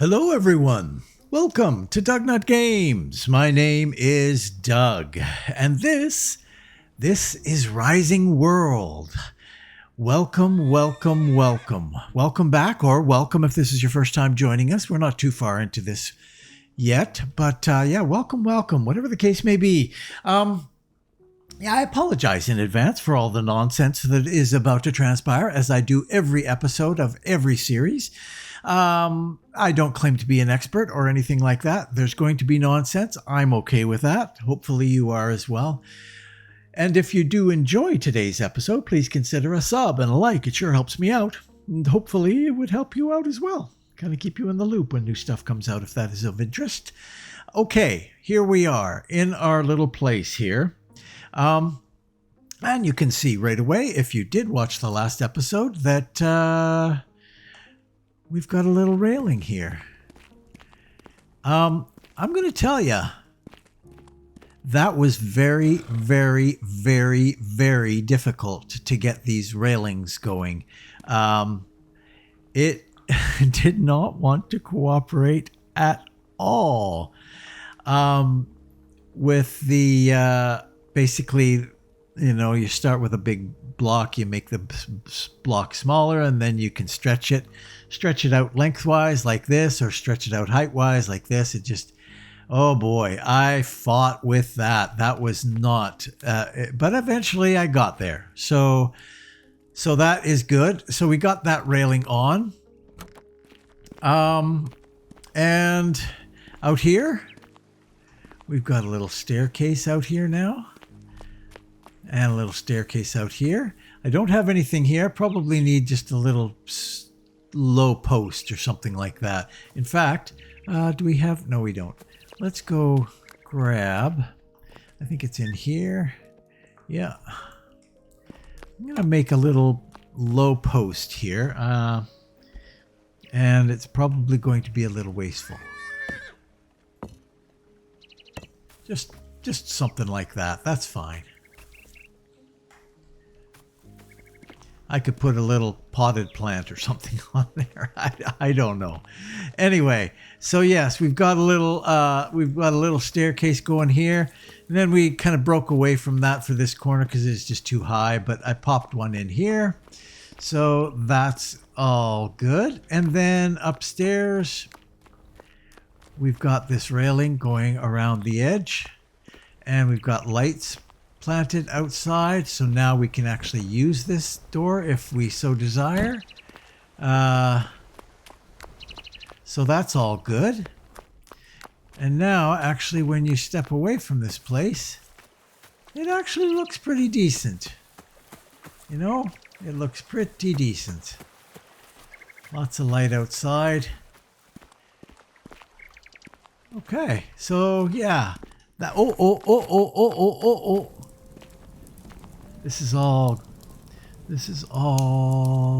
Hello, everyone. Welcome to DougNutGames. My name is Doug, and this is Rising World. Welcome, welcome, welcome. Welcome back, or welcome if this is your first time joining us. We're not too far into this yet, but welcome, welcome, whatever the case may be. I apologize in advance for all the nonsense that is about to transpire, as I do every episode of every series. I don't claim to be an expert or anything like that. There's going to be nonsense. I'm okay with that. Hopefully you are as well. And if you do enjoy today's episode, please consider a sub and a like. It sure helps me out. And hopefully it would help you out as well. Kind of keep you in the loop when new stuff comes out if that is of interest. Okay, here we are in our little place here. And you can see right away, if you did watch the last episode, that we've got a little railing here. I'm going to tell you, that was very, very, very, very difficult to get these railings going. It did not want to cooperate at all. With the, basically, you start with a big block, you make the block smaller, and then you can stretch it out lengthwise like this, or stretch it out height-wise like this. It just, oh boy, I fought with that. That was not, but eventually I got there. So that is good. So we got that railing on. And out here, we've got a little staircase out here now. And a little staircase out here. I don't have anything here. Probably need just a little low post or something like that. In fact, do we have... No, we don't. Let's go grab... I think it's in here. Yeah. I'm going to make a little low post here. And it's probably going to be a little wasteful. Just something like that. That's fine. I could put a little potted plant or something on there. I don't know. Anyway, so yes, we've got a little staircase going here, and then we kind of broke away from that for this corner because it's just too high. But I popped one in here, so that's all good. And then upstairs, we've got this railing going around the edge, and we've got lights planted outside, so now we can actually use this door if we so desire. So that's all good. And now, actually, when you step away from this place, it actually looks pretty decent. It looks pretty decent. Lots of light outside. Okay, so yeah. That, oh. This is all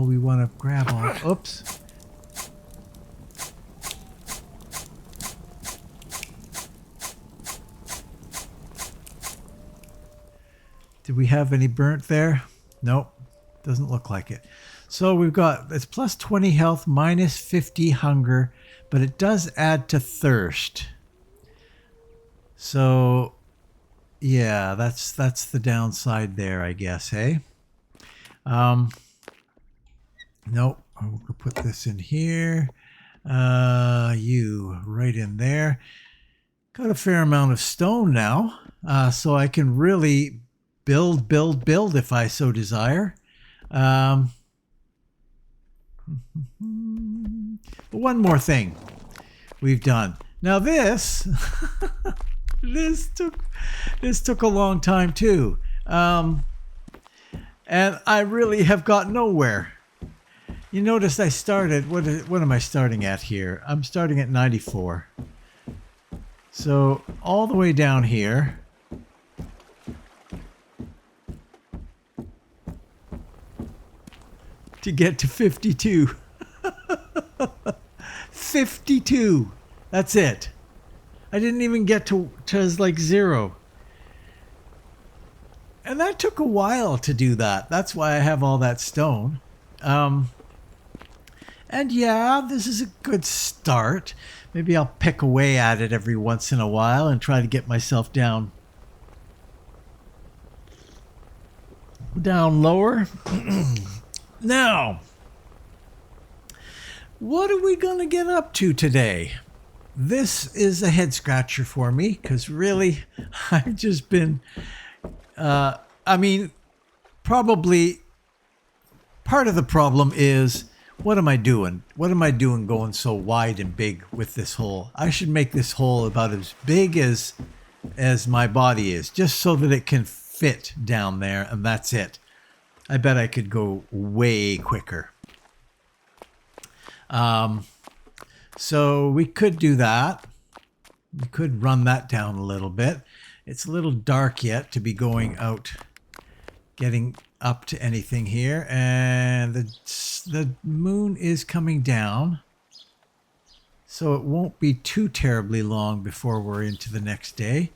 we want to grab on. Oops. Did we have any burnt there? Nope. Doesn't look like it. So we've got, it's plus 20 health, minus 50 hunger, but it does add to thirst. So yeah, that's the downside there, I guess, hey? Nope. We'll put this in here. You right in there. Got a fair amount of stone now, so I can really build if I so desire. But one more thing we've done. Now this... This took a long time too, and I really have got nowhere. You notice I started. What am I starting at here? I'm starting at 94. So all the way down here. To get to 52. 52. That's it. I didn't even get to like 0. And that took a while to do that. That's why I have all that stone. And yeah, this is a good start. Maybe I'll pick away at it every once in a while and try to get myself down lower. Now, what are we going to get up to today? This is a head scratcher for me because really, I've just been, probably part of the problem is, what am I doing? What am I doing going so wide and big with this hole? I should make this hole about as big as my body is, just so that it can fit down there, and that's it. I bet I could go way quicker. So we could do that. We could run that down a little bit. It's a little dark yet to be going out, getting up to anything here. And the moon is coming down. So it won't be too terribly long before we're into the next day.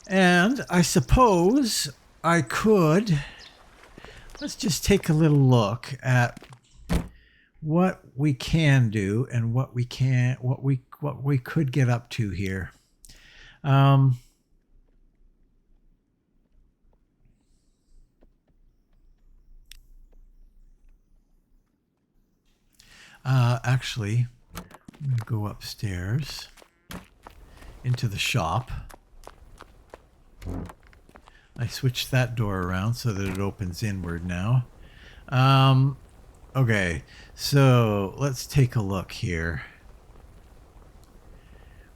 And I suppose I could, let's just take a little look at what we can do and what we could get up to here. Actually, I'm going to go upstairs into the shop. I switched that door around so that it opens inward now. Okay, so let's take a look here.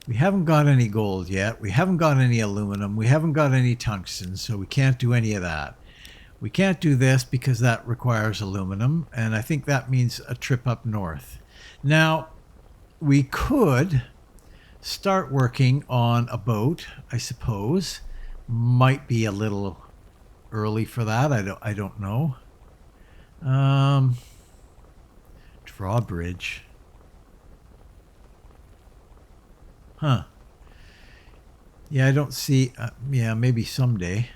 We haven't got any gold yet. We haven't got any aluminum. We haven't got any tungsten, so we can't do any of that. We can't do this because that requires aluminum, and I think that means a trip up north. Now, we could start working on a boat, I suppose. Might be a little early for that. I don't know. Drawbridge. Huh. Yeah, I don't see. Yeah, maybe someday.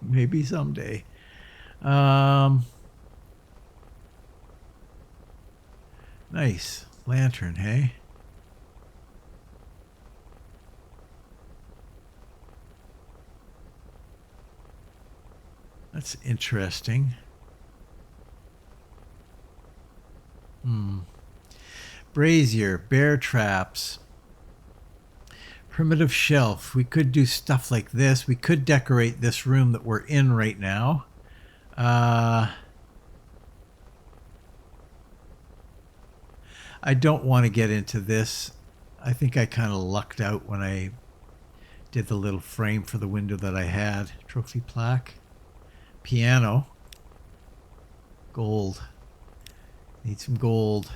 Maybe someday. Nice lantern, hey? That's interesting. Brazier, bear traps, primitive shelf. We could do stuff like this. We could decorate this room that we're in right now. I don't want to get into this. I think I kind of lucked out when I did the little frame for the window that I had. Trophy plaque. Piano. Gold. Need some gold.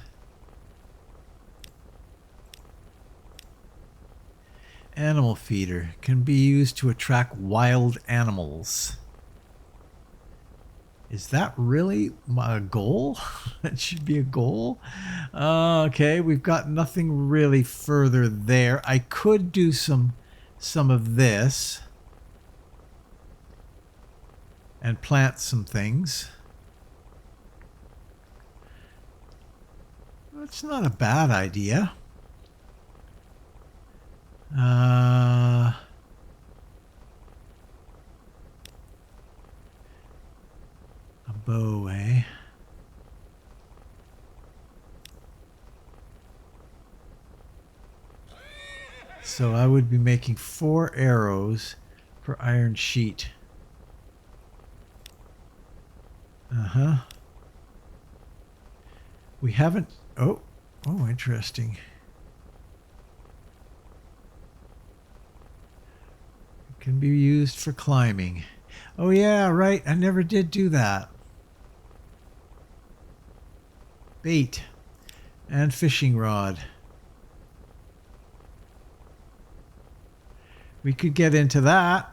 Animal feeder. Can be used to attract wild animals. Is that really a goal? That should be a goal. Okay, we've got nothing really further there. I could do some of this and plant some things. That's not a bad idea. A bow, eh? So I would be making 4 arrows per iron sheet. We haven't... Oh, interesting. It can be used for climbing. Oh yeah, right. I never did do that. Bait and fishing rod. We could get into that.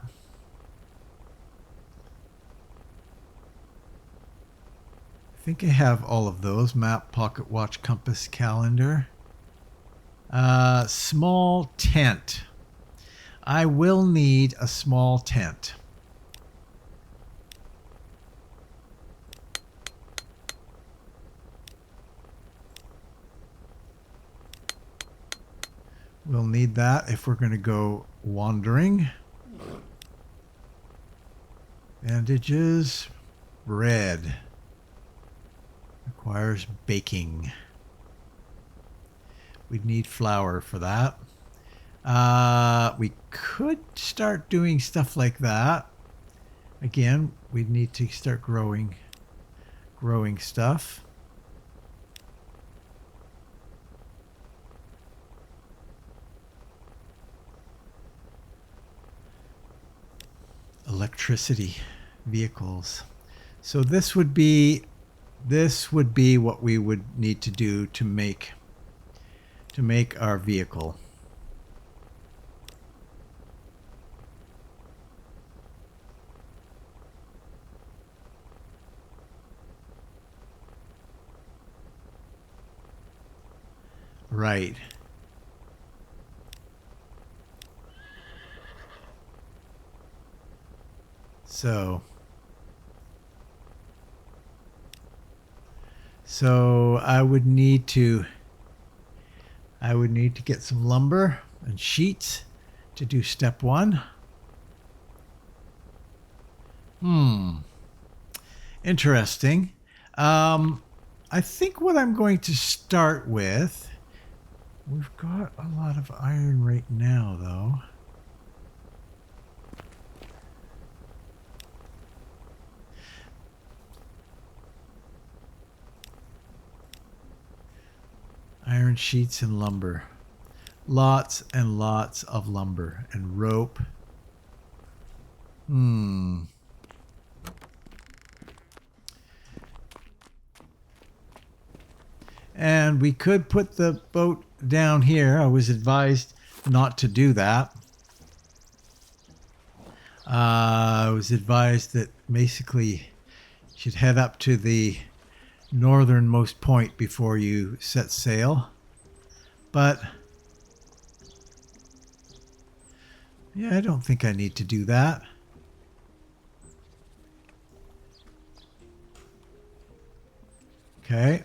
I think I have all of those. Map, pocket watch, compass, calendar. Small tent. I will need a small tent. We'll need that if we're going to go wandering. Bandages. Bread. Requires baking. We'd need flour for that. We could start doing stuff like that. Again, we'd need to start growing stuff. Electricity, vehicles. So this would be what we would need to do to make our vehicle. Right. So I would need to get some lumber and sheets to do step 1. Interesting. I think what I'm going to start with, we've got a lot of iron right now though. Iron sheets and lumber. Lots and lots of lumber and rope. And we could put the boat down here. I was advised not to do that. I was advised that basically you should head up to the northernmost point before you set sail. But yeah, I don't think I need to do that. Okay.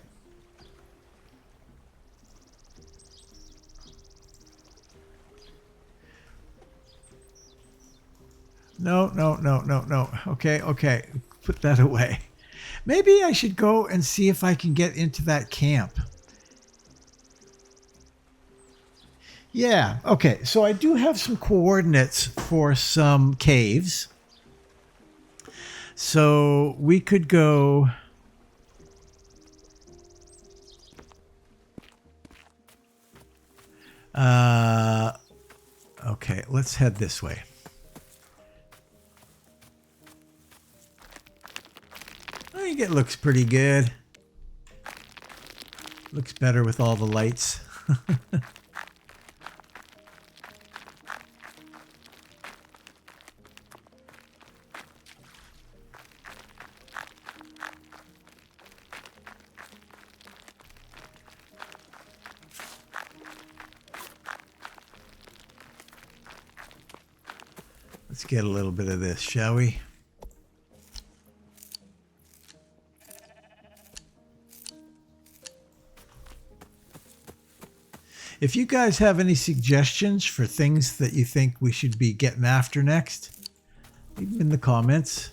No. Okay. Put that away. Maybe I should go and see if I can get into that camp. Yeah, okay. So I do have some coordinates for some caves. So we could go... okay, let's head this way. I think it looks pretty good. Looks better with all the lights. Let's get a little bit of this, shall we? If you guys have any suggestions for things that you think we should be getting after next, leave them in the comments.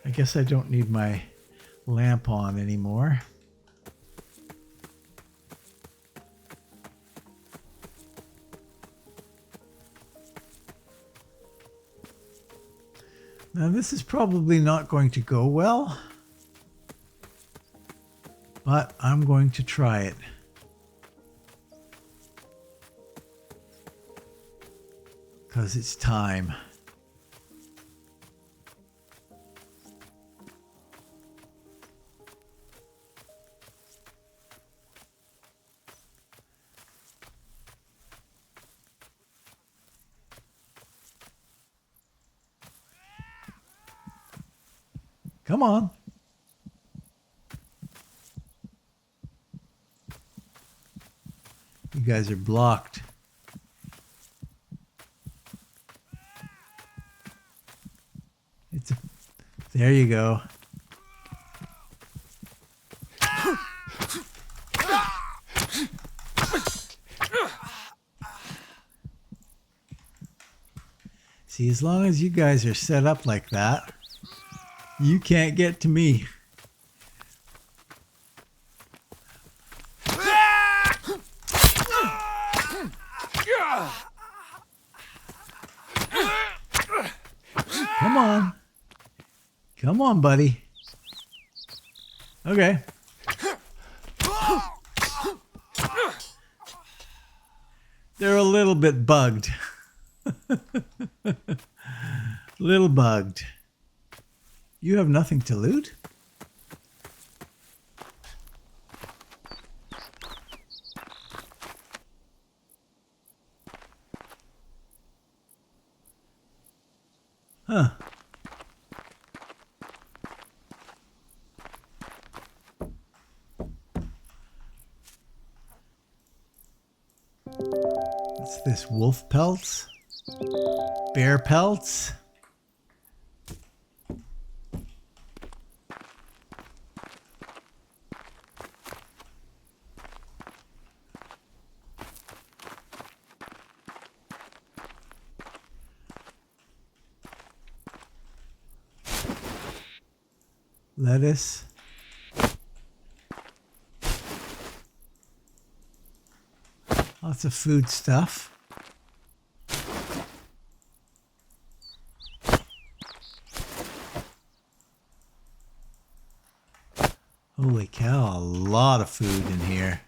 I guess I don't need my lamp on anymore. Now this is probably not going to go well, but I'm going to try it. Because it's time. Come on. You guys are blocked. It's a, there you go. See, as long as you guys are set up like that, you can't get to me. Come on. Come on, buddy. Okay. They're a little bit bugged. Little bugged. You have nothing to loot? Huh. What's this? Wolf pelts? Bear pelts? Lettuce. Lots of food stuff. Holy cow, a lot of food in here.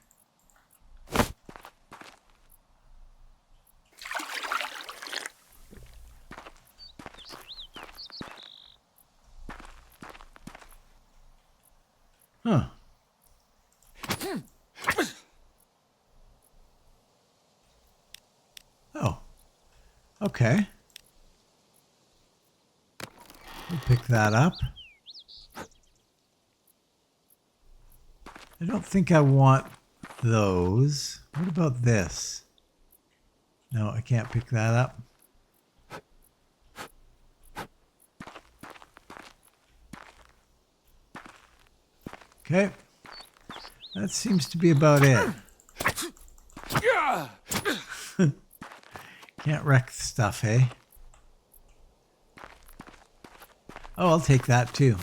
Huh. Oh. Okay. We'll pick that up. I don't think I want those. What about this? No, I can't pick that up. Okay. That seems to be about it. Can't wreck stuff, eh? Oh, I'll take that too.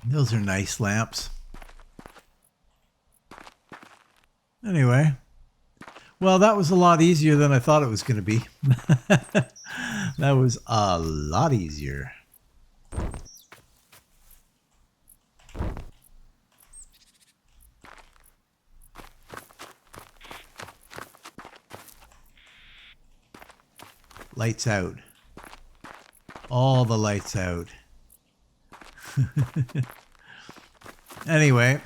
Those are nice lamps. Anyway. Well, that was a lot easier than I thought it was going to be. That was a lot easier. Lights out. All the lights out. Anyway.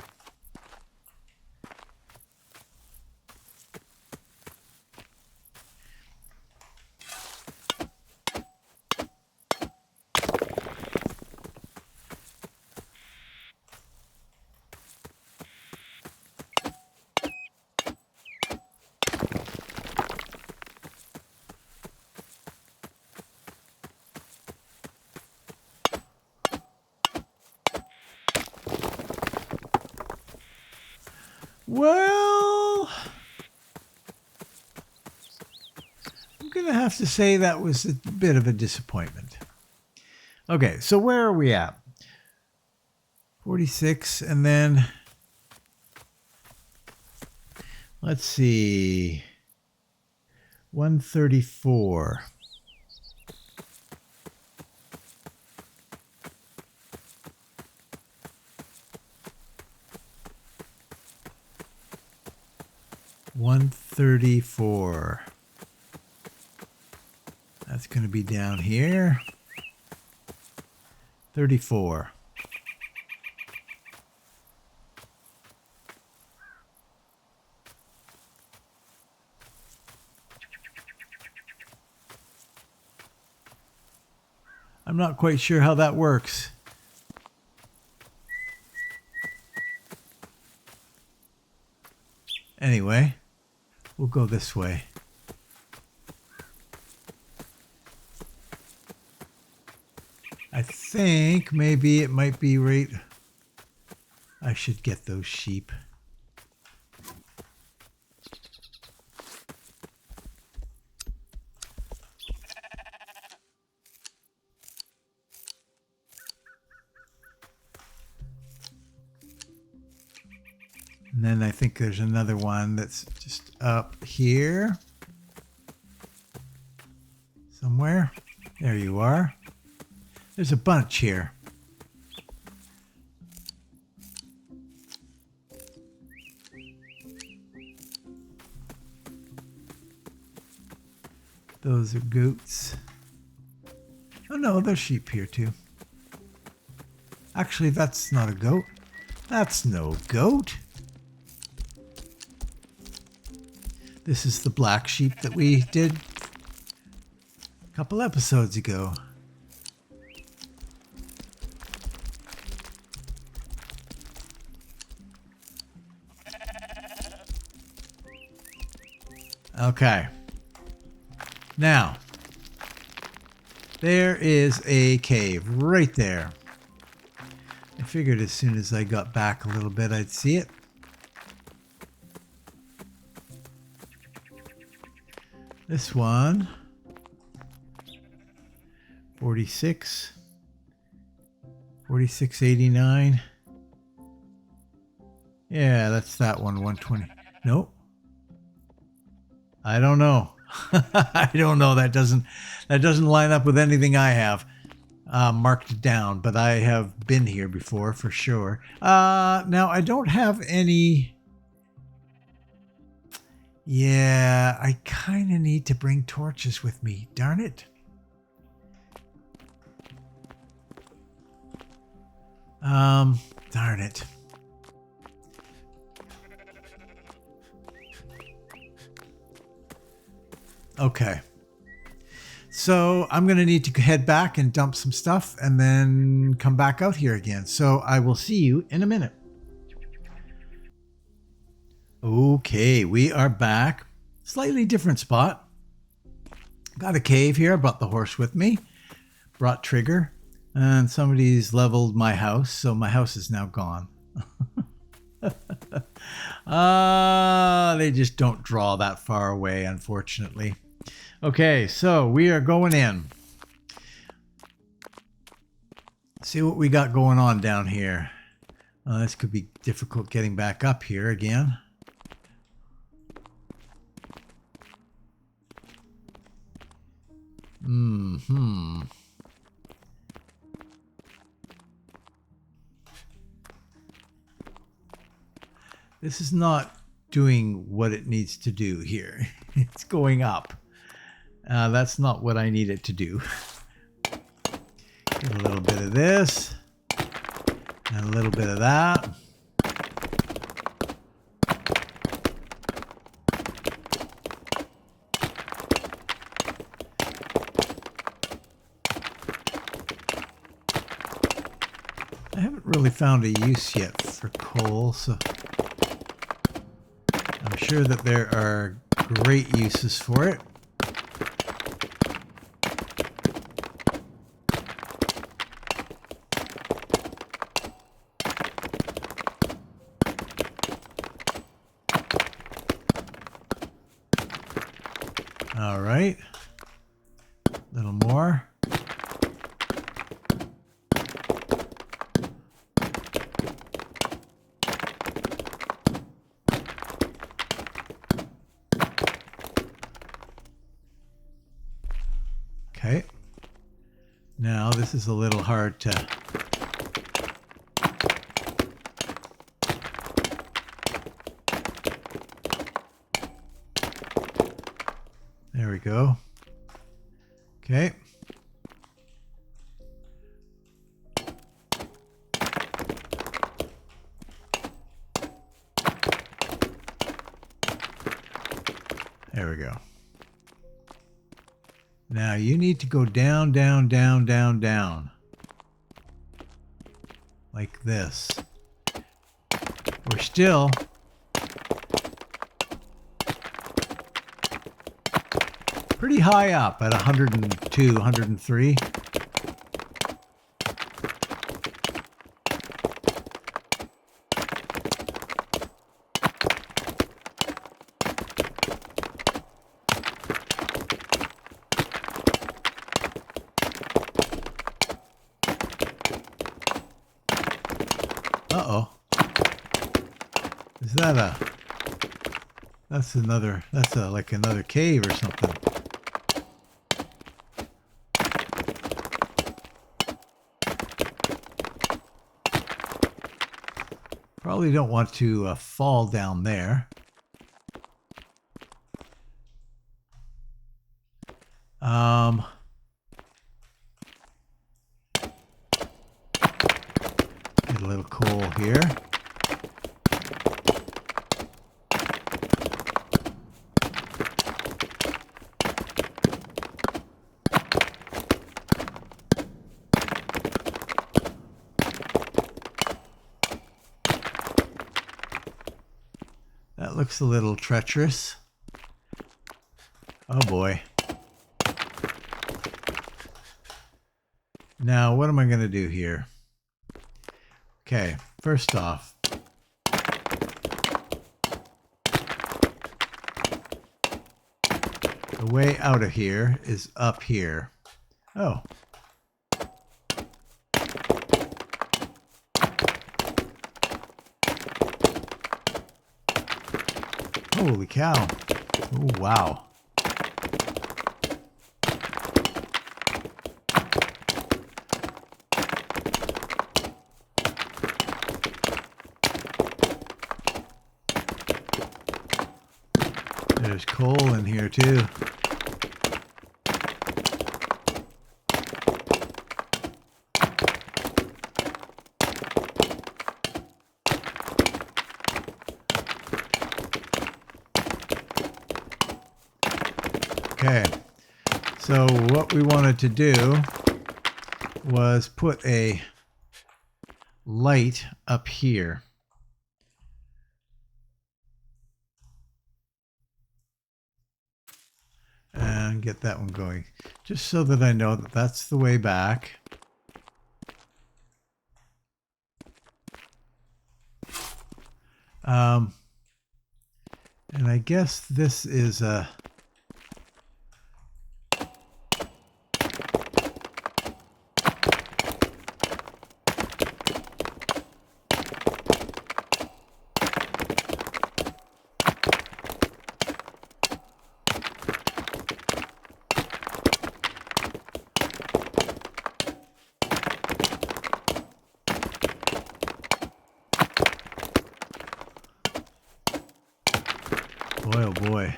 Well, I'm going to have to say that was a bit of a disappointment. Okay, so where are we at? 46, and then let's see, 134. $134. That's going to be down here. 34. I'm not quite sure how that works. Anyway, we'll go this way. I think maybe it might be right. I should get those sheep. And then I think there's another one that's just up here. Somewhere. There you are. There's a bunch here. Those are goats. Oh no, there's sheep here too. Actually, that's not a goat. That's no goat. This is the black sheep that we did a couple episodes ago. Okay. Now, there is a cave right there. I figured as soon as I got back a little bit, I'd see it. This one, 46, 46.89. Yeah, that's that one, 120. Nope. I don't know. I don't know. That doesn't line up with anything I have marked down, but I have been here before for sure. Now I don't have any. Yeah, I kind of need to bring torches with me. Darn it. Darn it. Okay. So I'm going to need to head back and dump some stuff and then come back out here again. So I will see you in a minute. Okay, we are back. Slightly different spot. Got a cave here. I brought the horse with me. Brought Trigger. And somebody's leveled my house. So my house is now gone. They just don't draw that far away, unfortunately. Okay, so we are going in. See what we got going on down here. This could be difficult getting back up here again. This is not doing what it needs to do here. It's going up. That's not what I need it to do. Get a little bit of this. And a little bit of that. I haven't really found a use yet for coal, so I'm sure that there are great uses for it. All right, a little more. Okay, now this is a little hard to there we go. Okay. There we go. Now you need to go down, down, down, down, down. Like this. We're still pretty high up at 102, 103. Uh-oh. Is that a... That's another... That's like another cave or something. Probably don't want to fall down there. Get a little coal here. That looks a little treacherous. Oh boy. Now, what am I going to do here? Okay, first off, the way out of here is up here. Oh. Holy cow. Oh, wow. There's coal in here too. Okay, so what we wanted to do was put a light up here. And get that one going, just so that I know that that's the way back. And I guess this is a... Boy, oh boy.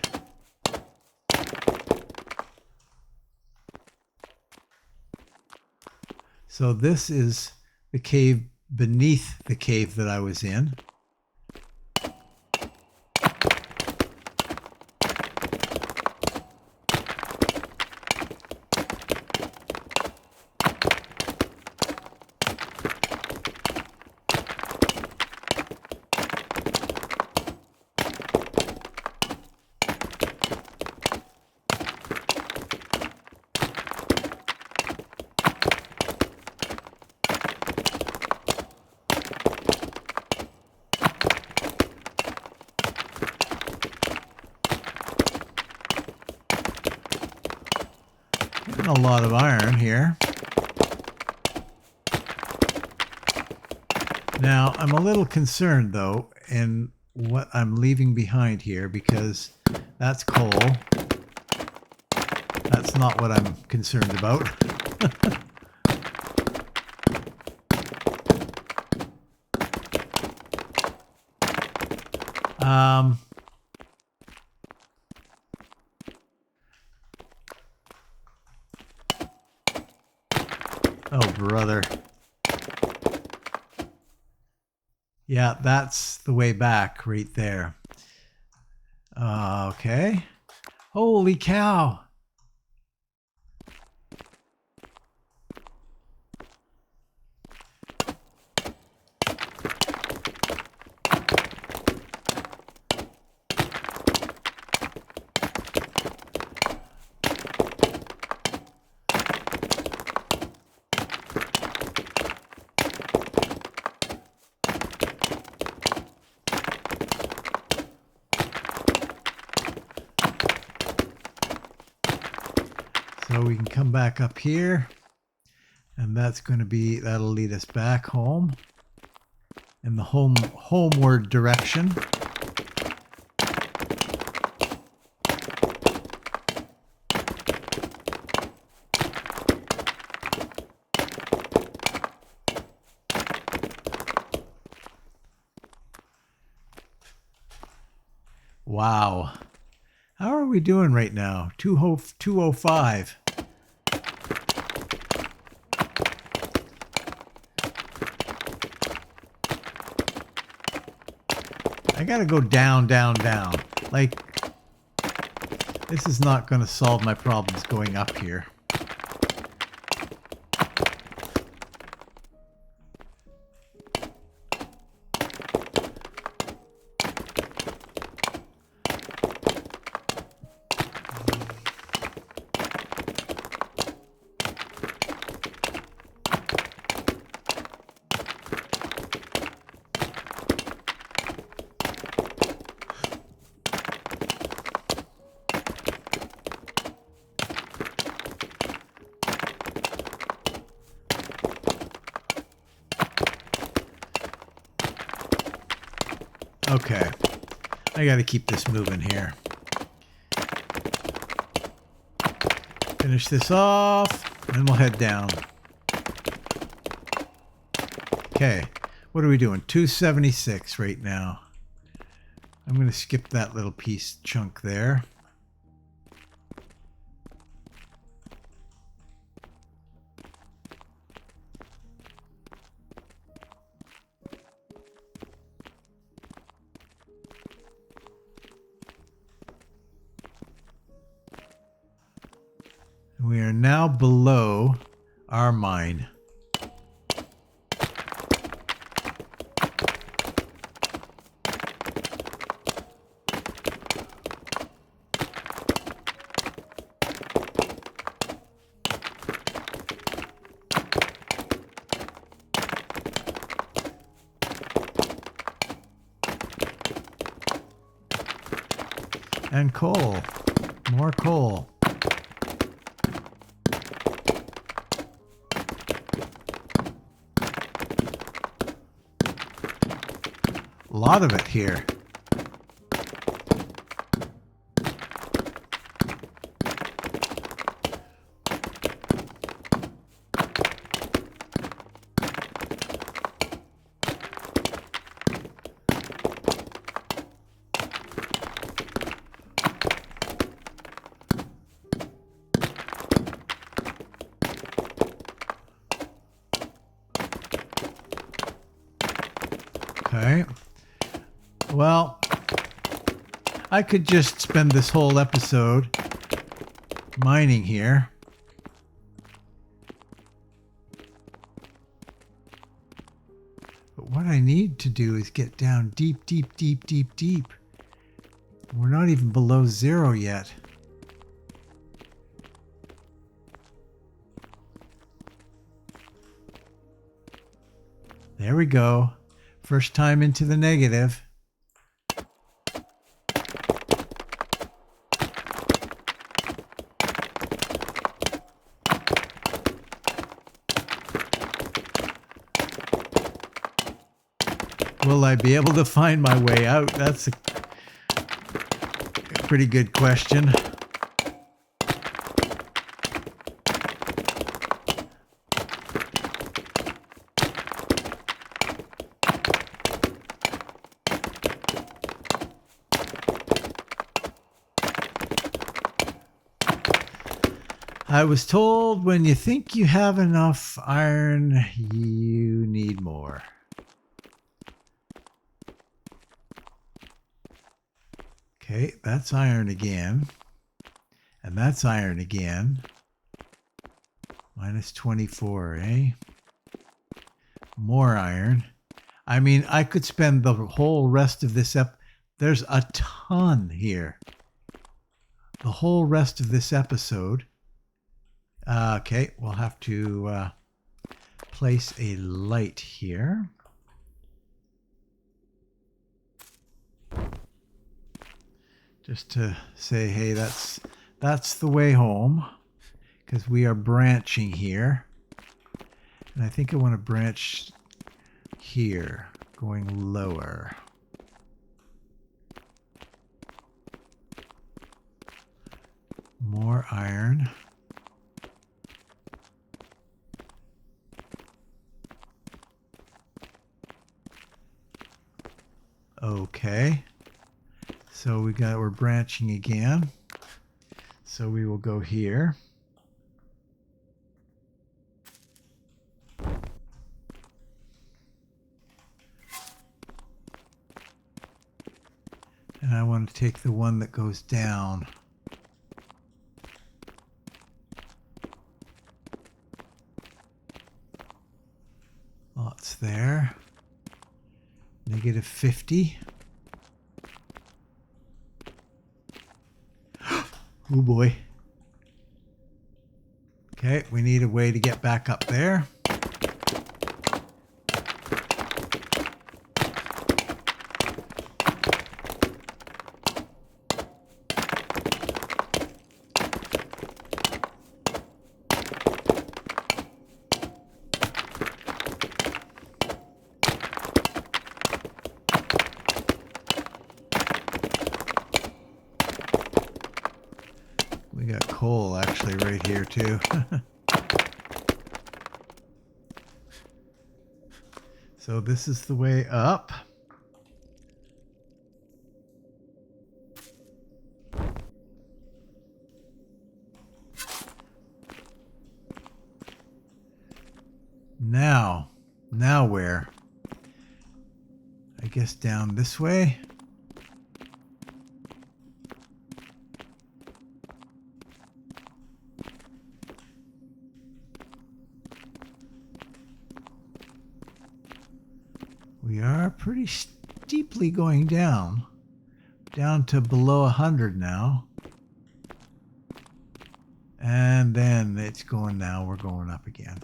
So this is the cave beneath the cave that I was in. Getting a lot of iron here. Now, I'm a little concerned, though, in what I'm leaving behind here, because that's coal. That's not what I'm concerned about. Oh, brother. Yeah, that's the way back right there. Okay. Holy cow. So we can come back up here, and that'll lead us back home in the homeward direction. Wow. How are we doing right now? 205. I gotta go down, down, down. Like, this is not going to solve my problems going up here. Okay, I got to keep this moving here. Finish this off, and we'll head down. Okay, what are we doing? 276 right now. I'm going to skip that little chunk there. We are now below our mine. And coal. More coal. A lot of it here. Okay. Well, I could just spend this whole episode mining here. But what I need to do is get down deep, deep, deep, deep, deep. We're not even below zero yet. There we go. First time into the negative. Will I be able to find my way out? That's a pretty good question. I was told when you think you have enough iron, you need more. Okay, that's iron again. And that's iron again. Minus 24, eh? More iron. I mean, I could spend the whole rest of this There's a ton here. The whole rest of this episode. Okay, we'll have to place a light here. Just to say, hey, that's the way home. because we are branching here. And I think I want to branch here, going lower. More iron. Okay. So we're branching again. So we will go here. And I want to take the one that goes down. Lots there. Negative 50. Oh boy. Okay, we need a way to get back up there. We got coal actually right here too. So this is the way up. Now where? I guess down this way. We are pretty steeply going down to below 100 now. And then it's going now, we're going up again.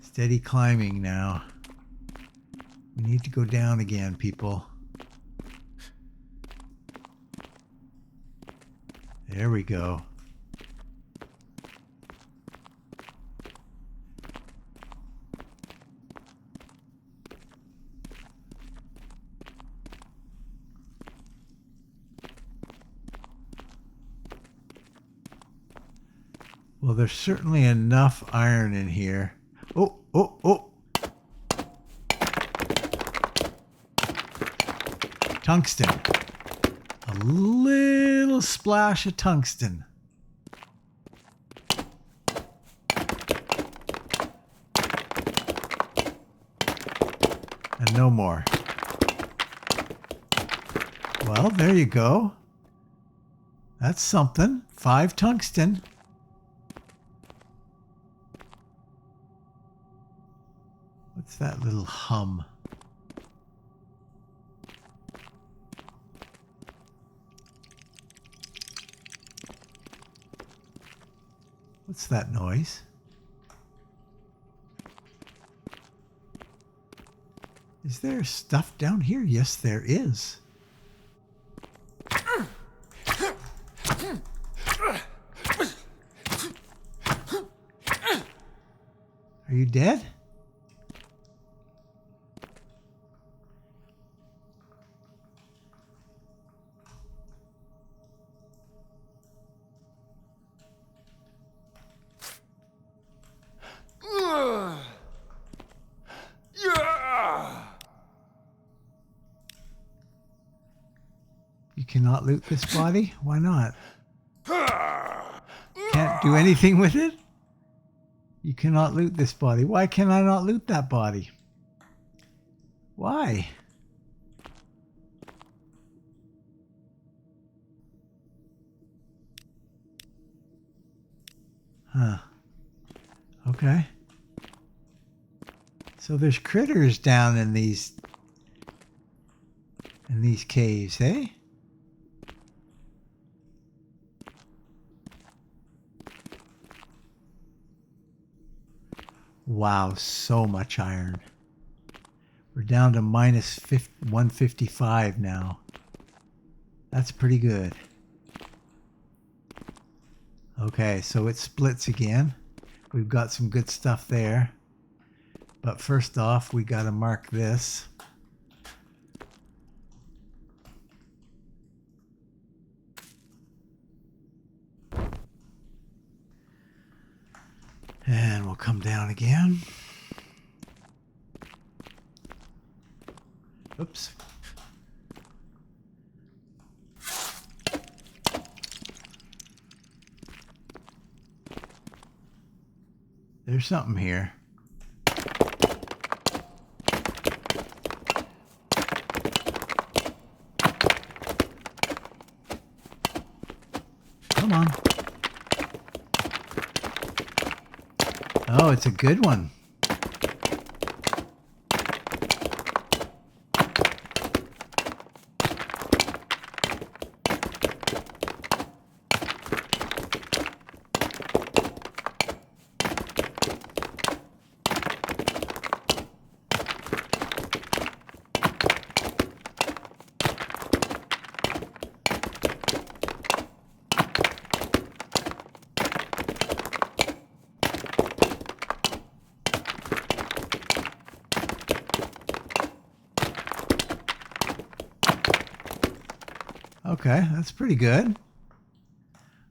Steady climbing now. We need to go down again, people. There we go. Well, there's certainly enough iron in here. Oh. Tungsten. A little splash of tungsten. And no more. Well, there you go. That's something. 5 tungsten. What's that little hum? What's that noise? Is there stuff down here? Yes, there is. Are you dead? You cannot loot this body? Why not? Can't do anything with it? You cannot loot this body. Why can I not loot that body? Why? Huh. Okay. So there's critters down in these caves, eh? Wow, so much iron. We're down to minus 155 now. That's pretty good. Okay, so it splits again. We've got some good stuff there. But first off, we got to mark this. And we'll come down again. Oops. There's something here. Come on. Oh, it's a good one. Okay, that's pretty good.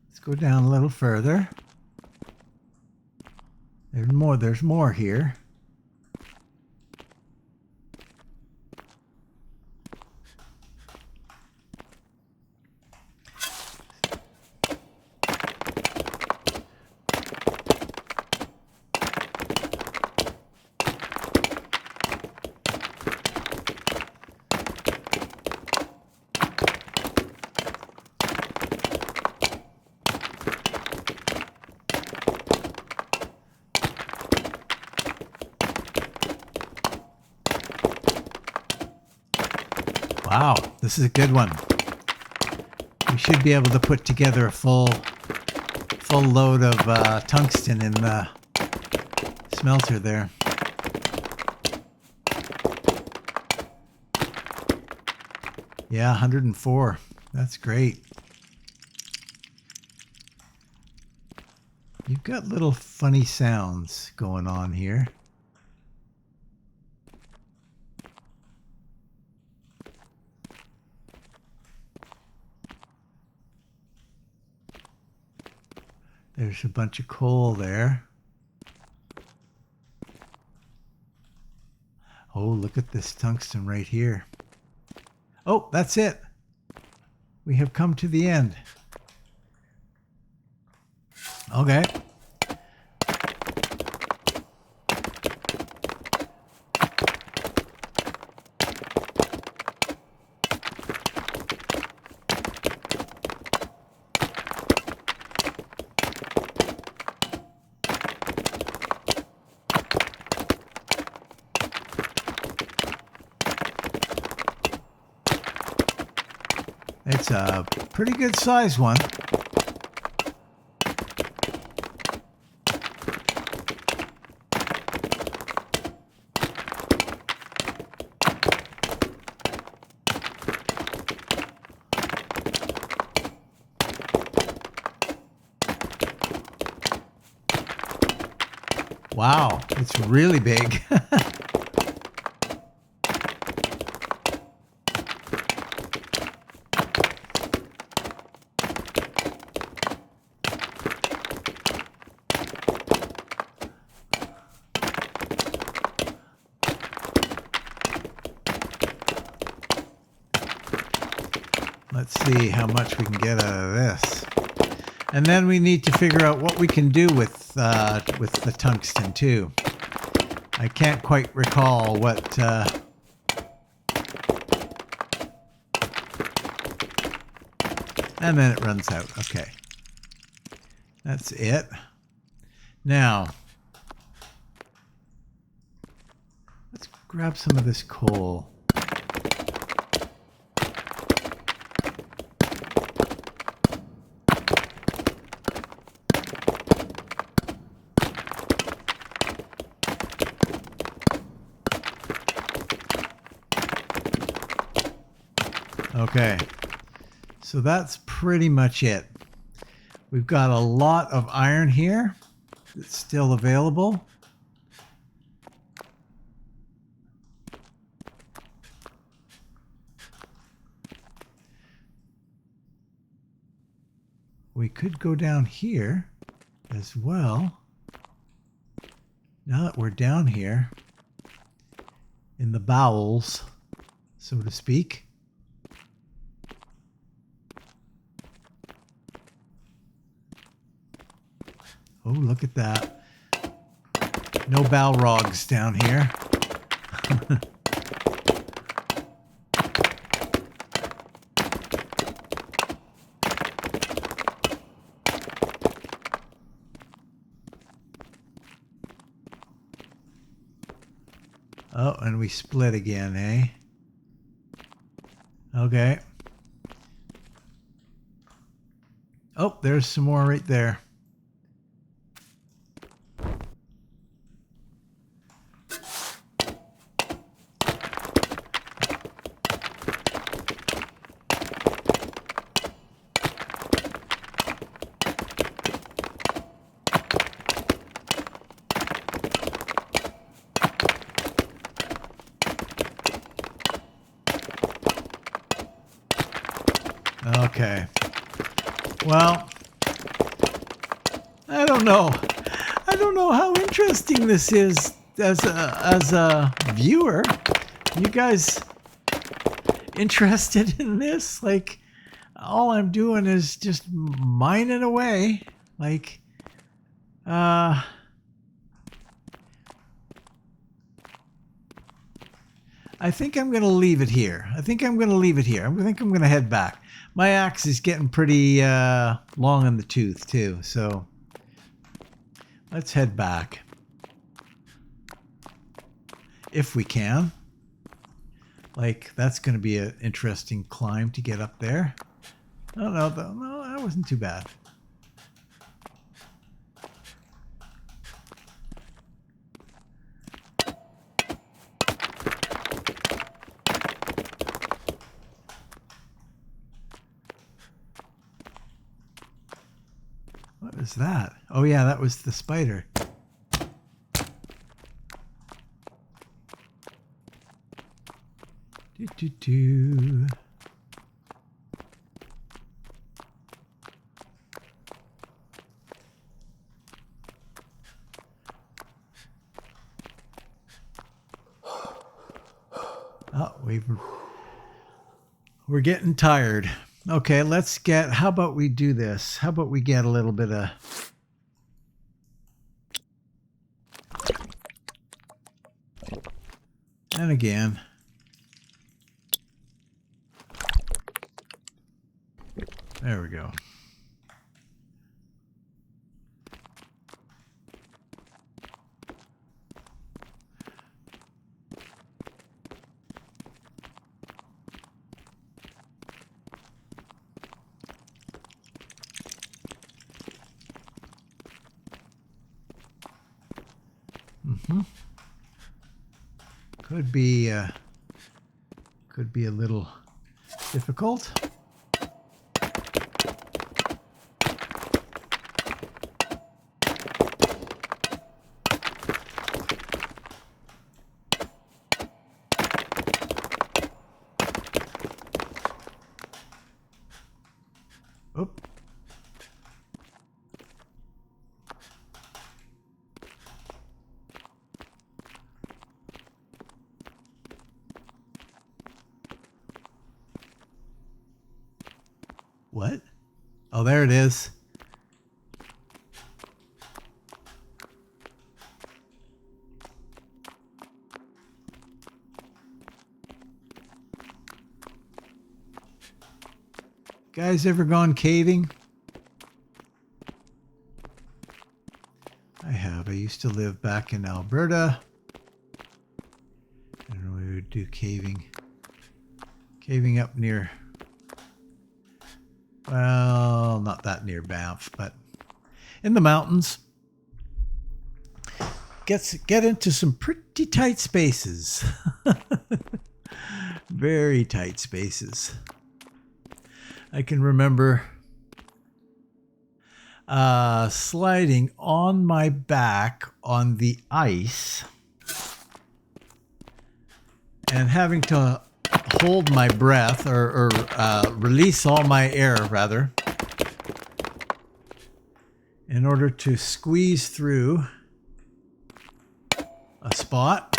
Let's go down a little further. There's more here. Wow, this is a good one. We should be able to put together a full load of tungsten in the smelter there. Yeah, 104. That's great. You've got little funny sounds going on here. There's a bunch of coal there. Oh, look at this tungsten right here. Oh, that's it. We have come to the end. Okay. It's a pretty good size one. Wow, it's really big. Let's see how much we can get out of this. And then we need to figure out what we can do with the tungsten too. I can't quite recall what... And then it runs out. Okay. That's it. Now, let's grab some of this coal. Okay. So that's pretty much it. We've got a lot of iron here that's still available. We could go down here as well. Now that we're down here in the bowels, so to speak. Oh, look at that. No balrogs down here. Oh, and we split again, eh? Okay. Oh, there's some more right there. Okay. Well, I don't know. I don't know how interesting this is as a viewer. You guys interested in this? Like, all I'm doing is just mining away. Like, I think I'm going to leave it here. I think I'm going to head back. My axe is getting pretty long in the tooth too, so let's head back. If we can. Like, that's going to be an interesting climb to get up there. Oh, no, that wasn't too bad. What was that? Oh yeah, that was the spider. Do. Oh, we're getting tired. Okay, let's get, how about we do this? How about we get a little bit of... And again. There we go. Could be a little difficult. Oop. What? Oh, there it is. Guys ever gone caving? I have. I used to live back in Alberta. And we would do caving up near, well, not that near Banff, but in the mountains. Get into some pretty tight spaces. Very tight spaces. I can remember sliding on my back on the ice and having to hold my breath or release all my air, rather, in order to squeeze through a spot.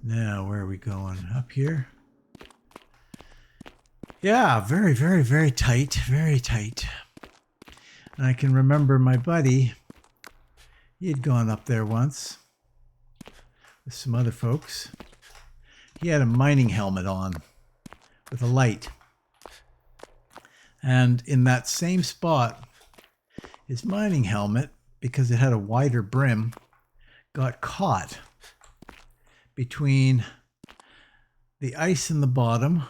Now, where are we going? Up here? Yeah, very, very, very tight. Very tight. And I can remember my buddy, he had gone up there once with some other folks. He had a mining helmet on with a light. And in that same spot, his mining helmet, because it had a wider brim, got caught between the ice in the bottom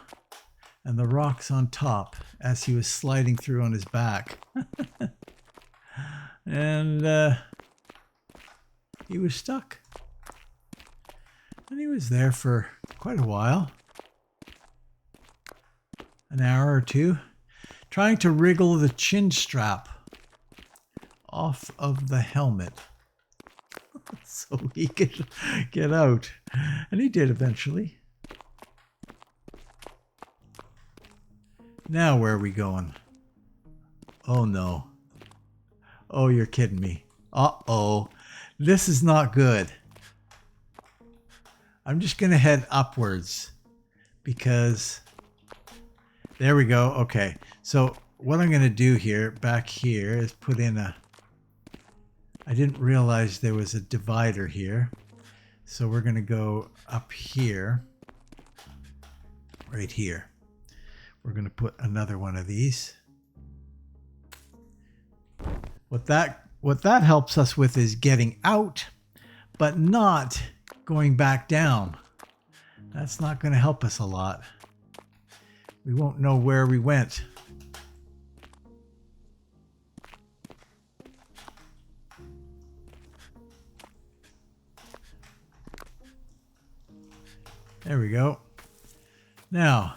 and the rocks on top as he was sliding through on his back. And he was stuck. And he was there for quite a while, an hour or two, trying to wriggle the chin strap off of the helmet so he could get out. And he did eventually. Now where are we going? Oh no. Oh, you're kidding me. Uh-oh. This is not good. I'm just going to head upwards because there we go. Okay. So what I'm going to do here, back here, is put in a... I didn't realize there was a divider here. So we're going to go up here. Right here. We're going to put another one of these. What that helps us with is getting out, but not going back down. That's not going to help us a lot. We won't know where we went. There we go. Now,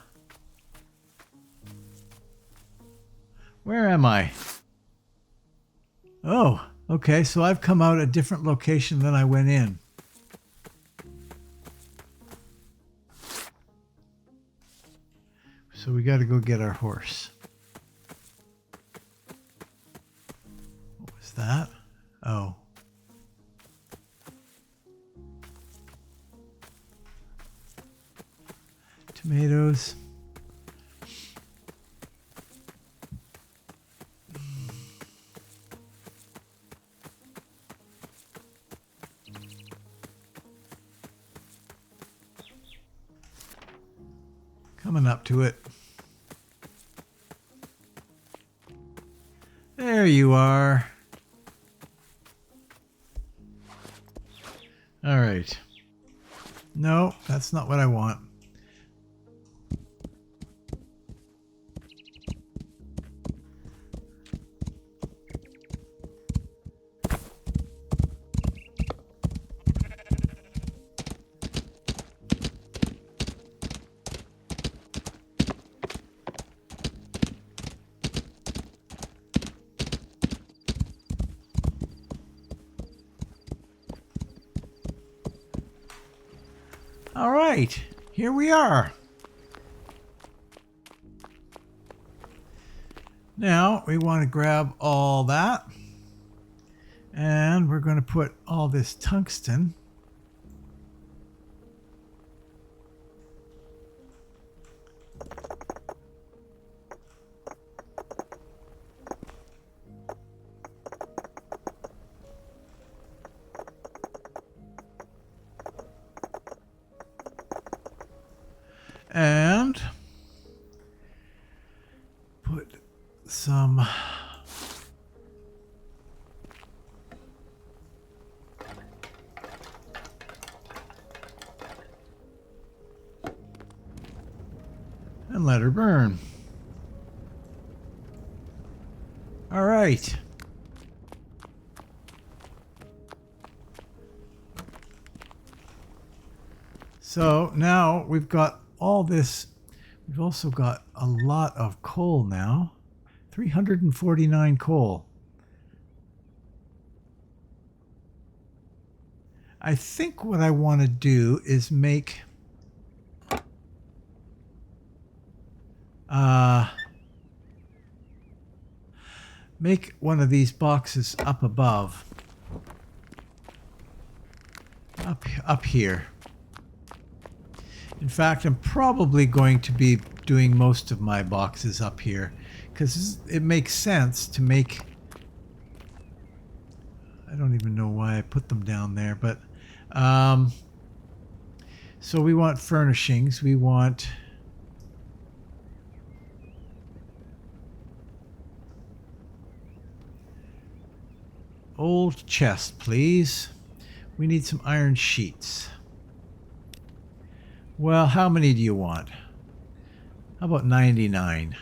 where am I? Oh, okay, so I've come out a different location than I went in. So we got to go get our horse. What was that? Oh. Tomatoes. Coming up to it. There you are. All right. No, that's not what I want. All right, here we are. Now we want to grab all that, and we're going to put all this tungsten and put some and let her burn. All right. So now we've got all this. We've also got a lot of coal now. 349 coal. I think what I want to do is make one of these boxes up above. Up here. In fact, I'm probably going to be doing most of my boxes up here because it makes sense to make. I don't even know why I put them down there, but so we want furnishings. We want old chest, please. We need some iron sheets. Well, how many do you want? How about 99?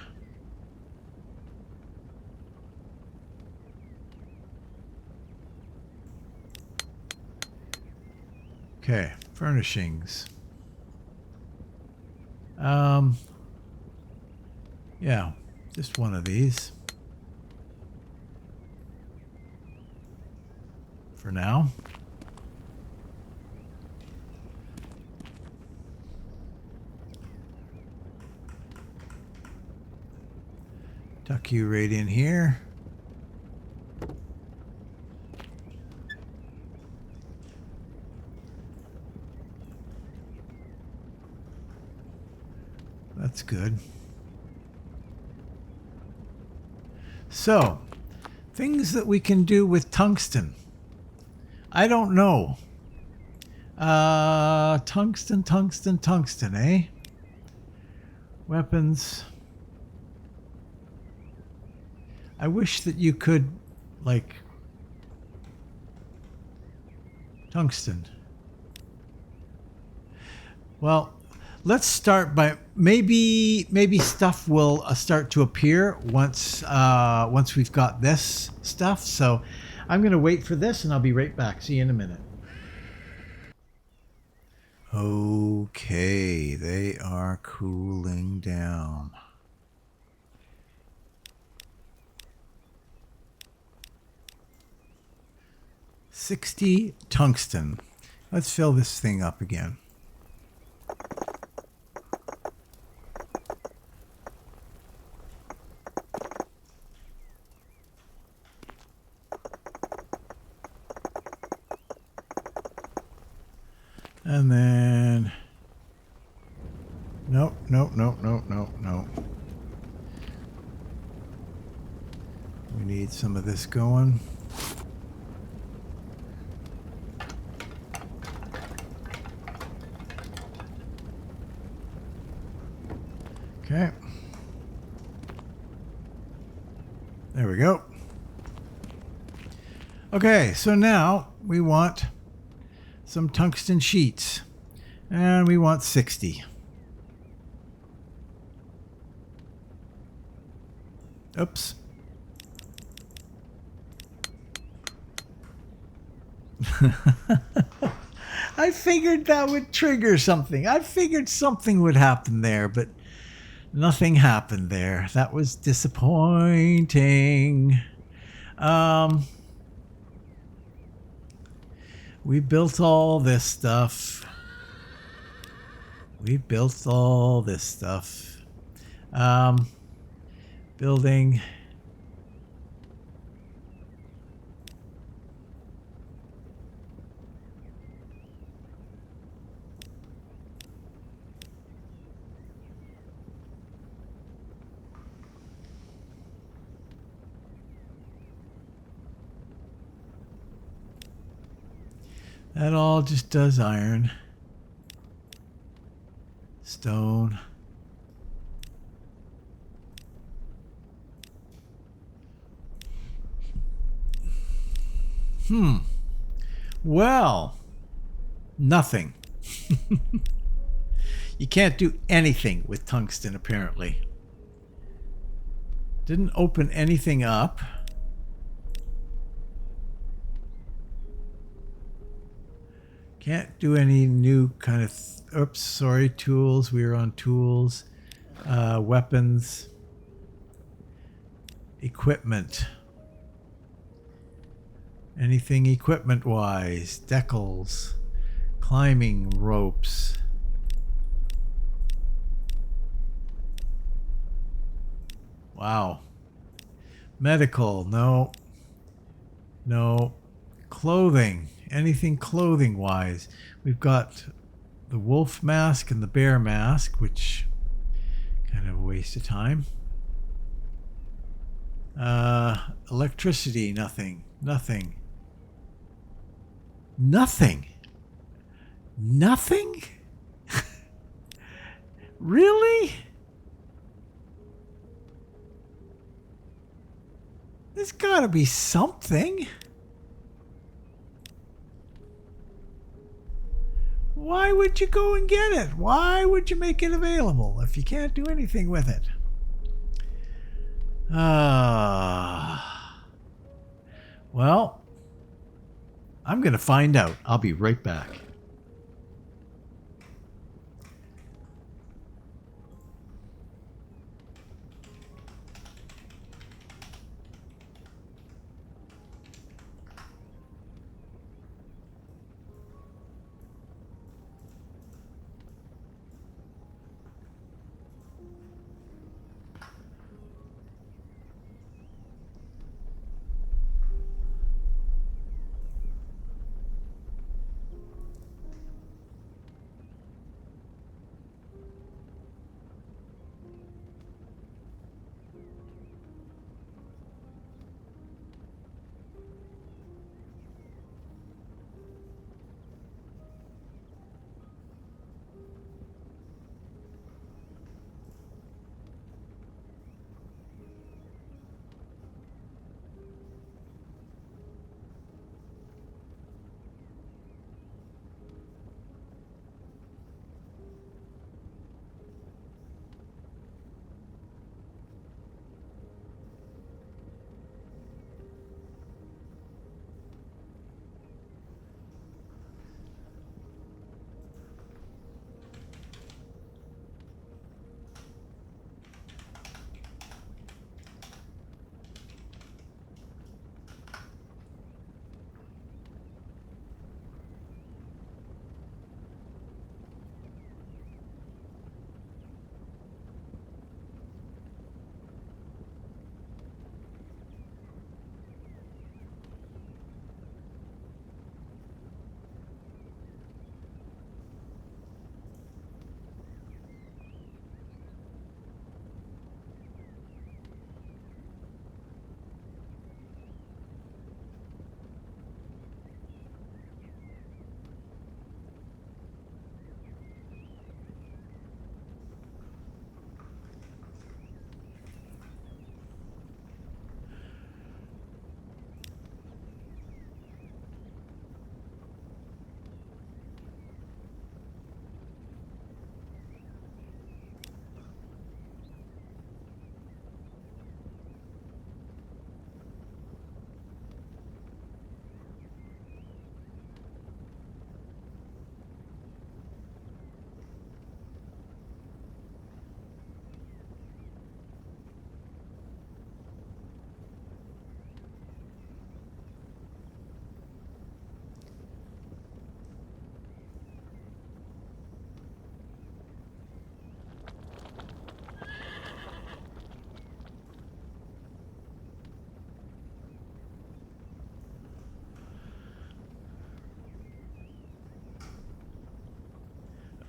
Okay, furnishings. Yeah, just one of these. For now. Tuck you right in here. That's good. So, things that we can do with tungsten. I don't know. Tungsten, eh? Weapons. I wish that you could, like, tungsten. Well, let's start by maybe stuff will start to appear once we've got this stuff. So I'm going to wait for this and I'll be right back. See you in a minute. Okay, they are cooling down. $60 tungsten. Let's fill this thing up again. And then nope. We need some of this going. Okay. There we go. Okay, so now we want some tungsten sheets. And we want 60. Oops. I figured that would trigger something. I figured something would happen there, but nothing happened there. That was disappointing. We built all this stuff. Building. That all just does iron. Stone. Well, nothing. You can't do anything with tungsten, apparently. Didn't open anything up. Can't do any new kind of... oops, sorry, tools. We were on tools. Weapons. Equipment. Anything equipment-wise. Decals. Climbing ropes. Wow. Medical. No. No. Clothing. Anything clothing-wise. We've got the wolf mask and the bear mask, which kind of a waste of time. Electricity. Nothing. Nothing. Nothing. Nothing? Really? There's gotta be something. Why would you go and get it? Why would you make it available if you can't do anything with it? Well, I'm going to find out. I'll be right back.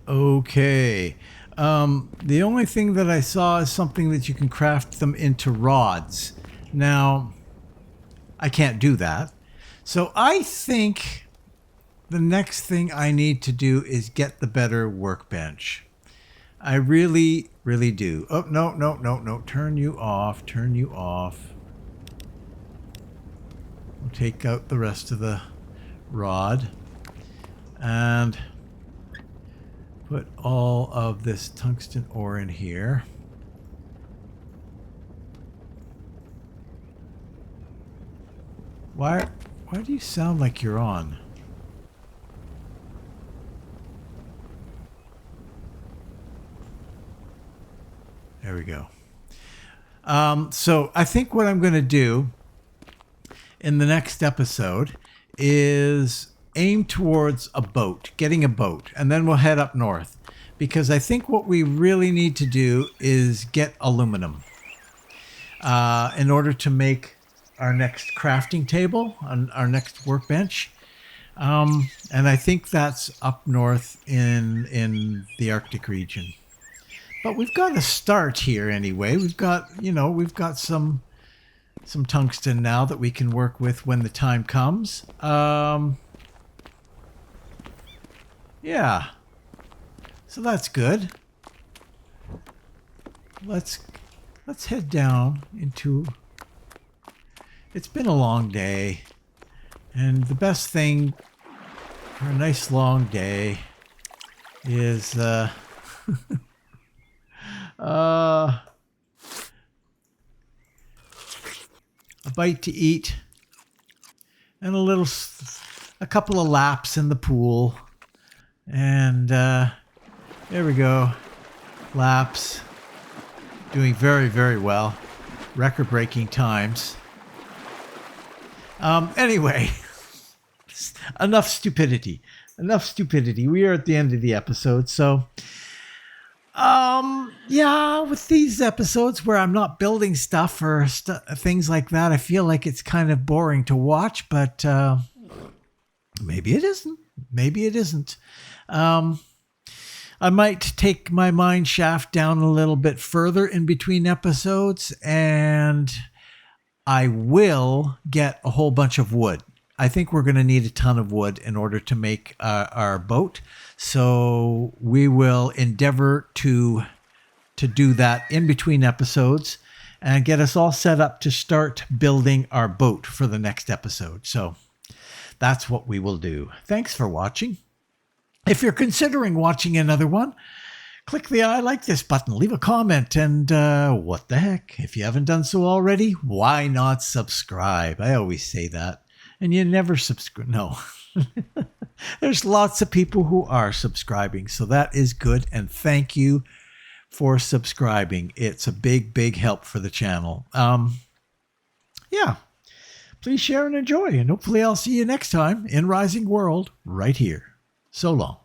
Okay. The only thing that I saw is something that you can craft them into rods. Now, I can't do that. So I think the next thing I need to do is get the better workbench. I really, really do. Oh, no, no, no, no. Turn you off. Turn you off. We'll take out the rest of the rod. And put all of this tungsten ore in here. Why do you sound like you're on? There we go. So I think what I'm going to do in the next episode is aim towards a boat, getting a boat, and then we'll head up north. Because I think what we really need to do is get aluminum in order to make our next crafting table, on our next workbench. And I think that's up north in the Arctic region. But we've got to start here anyway. We've got some tungsten now that we can work with when the time comes. Yeah. So that's good. Let's head down into... It's been a long day. And the best thing for a nice long day is a bite to eat and a couple of laps in the pool. And there we go. Laps. Doing very, very well. Record-breaking times. Anyway, enough stupidity. We are at the end of the episode. So, yeah, with these episodes where I'm not building stuff or things like that, I feel like it's kind of boring to watch, but maybe it isn't. I might take my mine shaft down a little bit further in between episodes, and I will get a whole bunch of wood. I think we're going to need a ton of wood in order to make our boat. So we will endeavor to do that in between episodes and get us all set up to start building our boat for the next episode. So that's what we will do. Thanks for watching. If you're considering watching another one, click the I like this button, leave a comment, and what the heck? If you haven't done so already, why not subscribe? I always say that. And you never subscribe. No. There's lots of people who are subscribing, so that is good. And thank you for subscribing. It's a big, big help for the channel. Yeah. Please share and enjoy, and hopefully I'll see you next time in Rising World right here. So long.